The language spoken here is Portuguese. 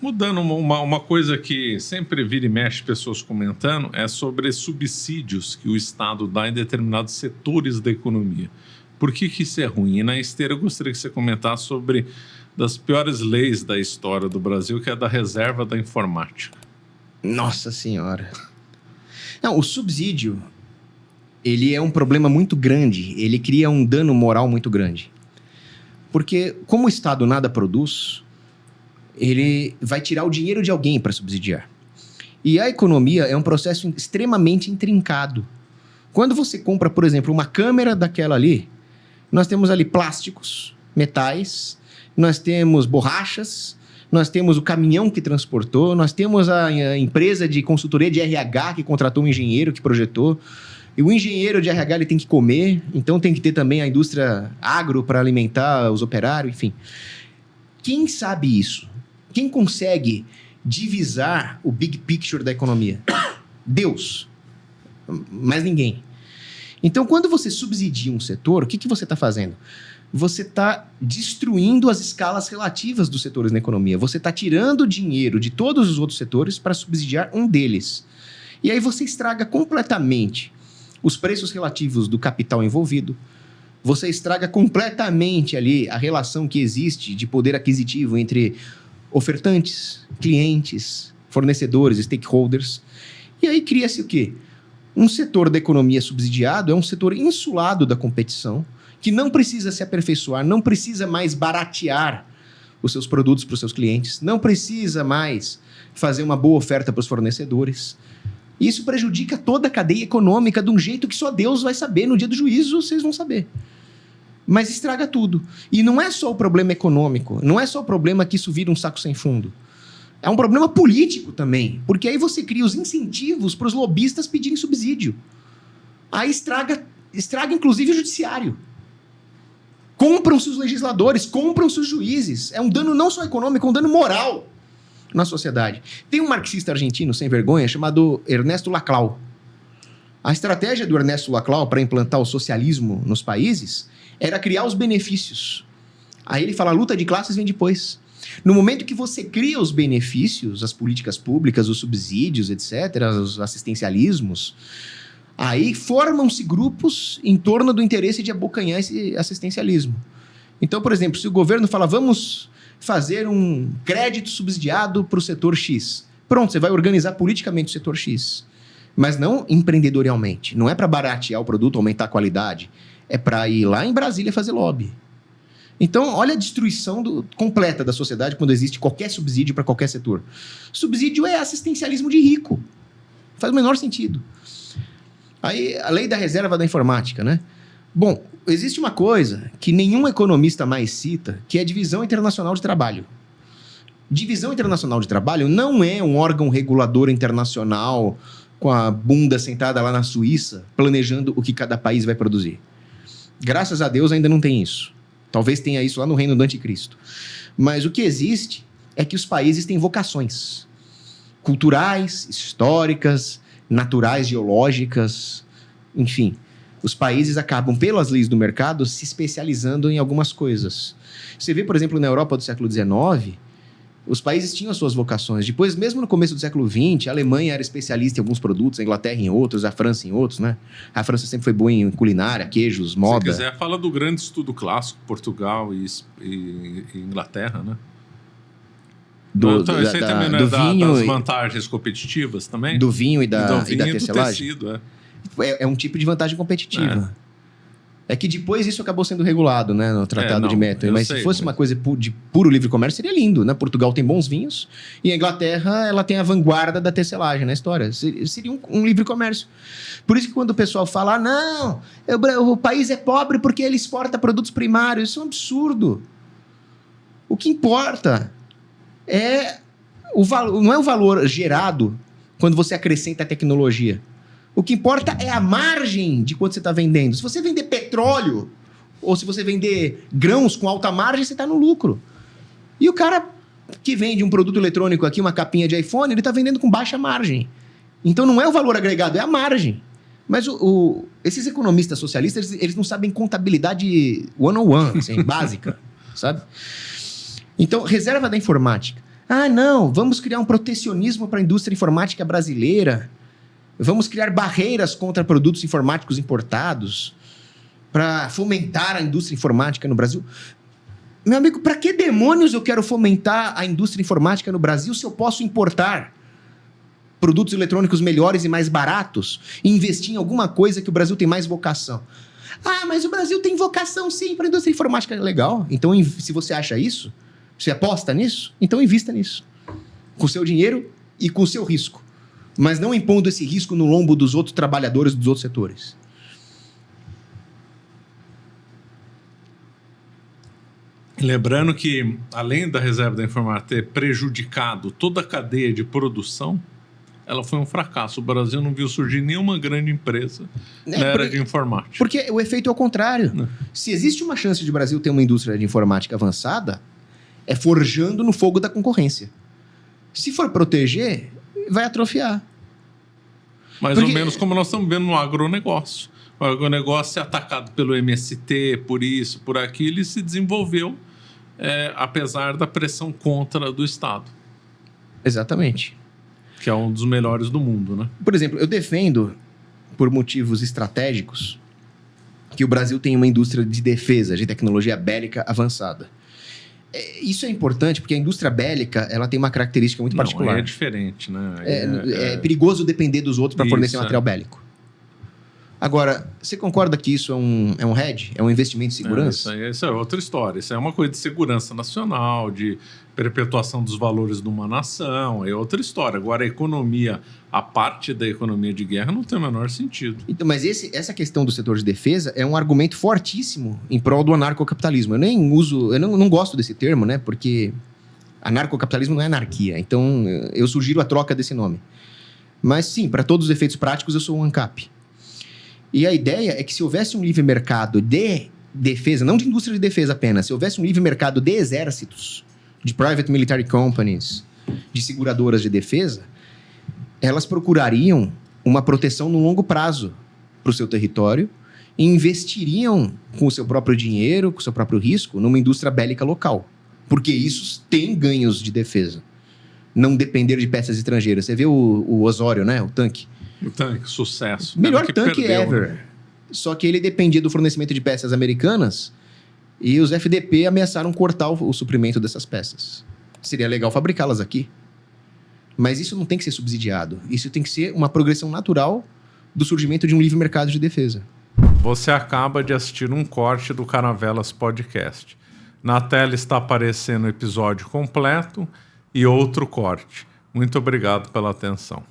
Mudando uma coisa que sempre vira e mexe pessoas comentando é sobre subsídios que o Estado dá em determinados setores da economia. Por que isso é ruim? E na esteira eu gostaria que você comentasse sobre das piores leis da história do Brasil, que é a da reserva da informática. Nossa Senhora. Não, o subsídio, ele é um problema muito grande. Ele cria um dano moral muito grande. Porque como o Estado nada produz, ele vai tirar o dinheiro de alguém para subsidiar. E a economia é um processo extremamente intrincado. Quando você compra, por exemplo, uma câmera daquela ali, nós temos ali plásticos, metais, nós temos borrachas, nós temos o caminhão que transportou, nós temos a empresa de consultoria de RH que contratou um engenheiro que projetou, e o engenheiro de RH ele tem que comer, então tem que ter também a indústria agro para alimentar os operários, enfim. Quem sabe isso? Quem consegue divisar o big picture da economia? Deus. Mais ninguém. Então, quando você subsidia um setor, o que você está fazendo? Você está destruindo as escalas relativas dos setores na economia. Você está tirando dinheiro de todos os outros setores para subsidiar um deles. E aí você estraga completamente os preços relativos do capital envolvido. Você estraga completamente ali a relação que existe de poder aquisitivo entre ofertantes, clientes, fornecedores, stakeholders. E aí cria-se o quê? Um setor da economia subsidiado é um setor insulado da competição, que não precisa se aperfeiçoar, não precisa mais baratear os seus produtos para os seus clientes, não precisa mais fazer uma boa oferta para os fornecedores. Isso prejudica toda a cadeia econômica de um jeito que só Deus vai saber. No dia do juízo, vocês vão saber. Mas estraga tudo. E não é só o problema econômico, não é só o problema que isso vira um saco sem fundo. É um problema político também, porque aí você cria os incentivos para os lobistas pedirem subsídio. Aí estraga inclusive o judiciário. Compram-se os legisladores, compram-se os juízes. É um dano não só econômico, é um dano moral na sociedade. Tem um marxista argentino sem vergonha chamado Ernesto Laclau. A estratégia do Ernesto Laclau para implantar o socialismo nos países era criar os benefícios. Aí ele fala, a luta de classes vem depois. No momento que você cria os benefícios, as políticas públicas, os subsídios, etc., os assistencialismos, aí formam-se grupos em torno do interesse de abocanhar esse assistencialismo. Então, por exemplo, se o governo fala, vamos fazer um crédito subsidiado para o setor X. Pronto, você vai organizar politicamente o setor X. Mas não empreendedorialmente. Não é para baratear o produto, aumentar a qualidade. É para ir lá em Brasília fazer lobby. Então, olha a destruição completa da sociedade quando existe qualquer subsídio para qualquer setor. Subsídio é assistencialismo de rico. Faz o menor sentido. Aí, a lei da reserva da informática, né? Bom, existe uma coisa que nenhum economista mais cita, que é a Divisão Internacional de Trabalho. Divisão Internacional de Trabalho não é um órgão regulador internacional com a bunda sentada lá na Suíça, planejando o que cada país vai produzir. Graças a Deus ainda não tem isso. Talvez tenha isso lá no reino do anticristo. Mas o que existe é que os países têm vocações culturais, históricas, naturais, geológicas, enfim. Os países acabam, pelas leis do mercado, se especializando em algumas coisas. Você vê, por exemplo, na Europa do século XIX, os países tinham as suas vocações. Depois, mesmo no começo do século XX, a Alemanha era especialista em alguns produtos, a Inglaterra em outros, a França em outros, né? A França sempre foi boa em culinária, queijos, moda. Se quiser, fala do grande estudo clássico, Portugal e Inglaterra, né? Do vinho das vantagens competitivas também? Do vinho e da tecelagem? Do tecido, é um tipo de vantagem competitiva. É que depois isso acabou sendo regulado, né, no Tratado de Methuen. Mas se fosse uma coisa de puro livre comércio, seria lindo, né? Portugal tem bons vinhos e a Inglaterra ela tem a vanguarda da tecelagem na história. Seria um livre comércio. Por isso que quando o pessoal fala, não, o país é pobre porque ele exporta produtos primários, isso é um absurdo. O que importa não é o valor gerado quando você acrescenta a tecnologia. O que importa é a margem de quanto você está vendendo. Se você vender petróleo ou se você vender grãos com alta margem, você está no lucro. E o cara que vende um produto eletrônico aqui, uma capinha de iPhone, ele está vendendo com baixa margem. Então não é o valor agregado, é a margem. Mas esses economistas socialistas, eles não sabem contabilidade 101, assim, básica, sabe? Então, reserva da informática. Ah, não, vamos criar um protecionismo para a indústria informática brasileira. Vamos criar barreiras contra produtos informáticos importados para fomentar a indústria informática no Brasil. Meu amigo, para que demônios eu quero fomentar a indústria informática no Brasil se eu posso importar produtos eletrônicos melhores e mais baratos e investir em alguma coisa que o Brasil tem mais vocação? Ah, mas o Brasil tem vocação sim para a indústria informática. Legal. Então, se você acha isso, você aposta nisso, então invista nisso. Com o seu dinheiro e com o seu risco. Mas não impondo esse risco no lombo dos outros trabalhadores dos outros setores. Lembrando que, além da reserva da informática ter prejudicado toda a cadeia de produção, ela foi um fracasso. O Brasil não viu surgir nenhuma grande empresa na era de informática. Porque o efeito é o contrário. Não. Se existe uma chance de o Brasil ter uma indústria de informática avançada, é forjando no fogo da concorrência. Se for proteger, vai atrofiar. Mais ou menos como nós estamos vendo no agronegócio. O agronegócio é atacado pelo MST, por isso, por aquilo, e se desenvolveu apesar da pressão contra do Estado. Exatamente. Que é um dos melhores do mundo, né? Por exemplo, eu defendo, por motivos estratégicos, que o Brasil tem uma indústria de defesa, de tecnologia bélica avançada. Isso é importante porque a indústria bélica ela tem uma característica muito particular. É diferente, né? É perigoso depender dos outros para fornecer material bélico. Agora, você concorda que isso é um hedge? É um investimento em segurança? Isso é outra história. Isso é uma coisa de segurança nacional, de perpetuação dos valores de uma nação. É outra história. Agora, a economia, a parte da economia de guerra não tem o menor sentido. Então, mas essa questão do setor de defesa é um argumento fortíssimo em prol do anarcocapitalismo. Eu nem uso, eu não gosto desse termo, né? Porque anarcocapitalismo não é anarquia. Então, eu sugiro a troca desse nome. Mas sim, para todos os efeitos práticos, eu sou um ANCAP. E a ideia é que se houvesse um livre mercado de defesa, não de indústria de defesa apenas, se houvesse um livre mercado de exércitos, de private military companies, de seguradoras de defesa, elas procurariam uma proteção no longo prazo para o seu território e investiriam com o seu próprio dinheiro, com o seu próprio risco, numa indústria bélica local. Porque isso tem ganhos de defesa. Não depender de peças estrangeiras. Você vê o Osório, né? O tanque. O tanque, sucesso. Melhor tanque ever. Né? Só que ele dependia do fornecimento de peças americanas e os FDP ameaçaram cortar o suprimento dessas peças. Seria legal fabricá-las aqui. Mas isso não tem que ser subsidiado. Isso tem que ser uma progressão natural do surgimento de um livre mercado de defesa. Você acaba de assistir um corte do Caravelas Podcast. Na tela está aparecendo o episódio completo e outro corte. Muito obrigado pela atenção.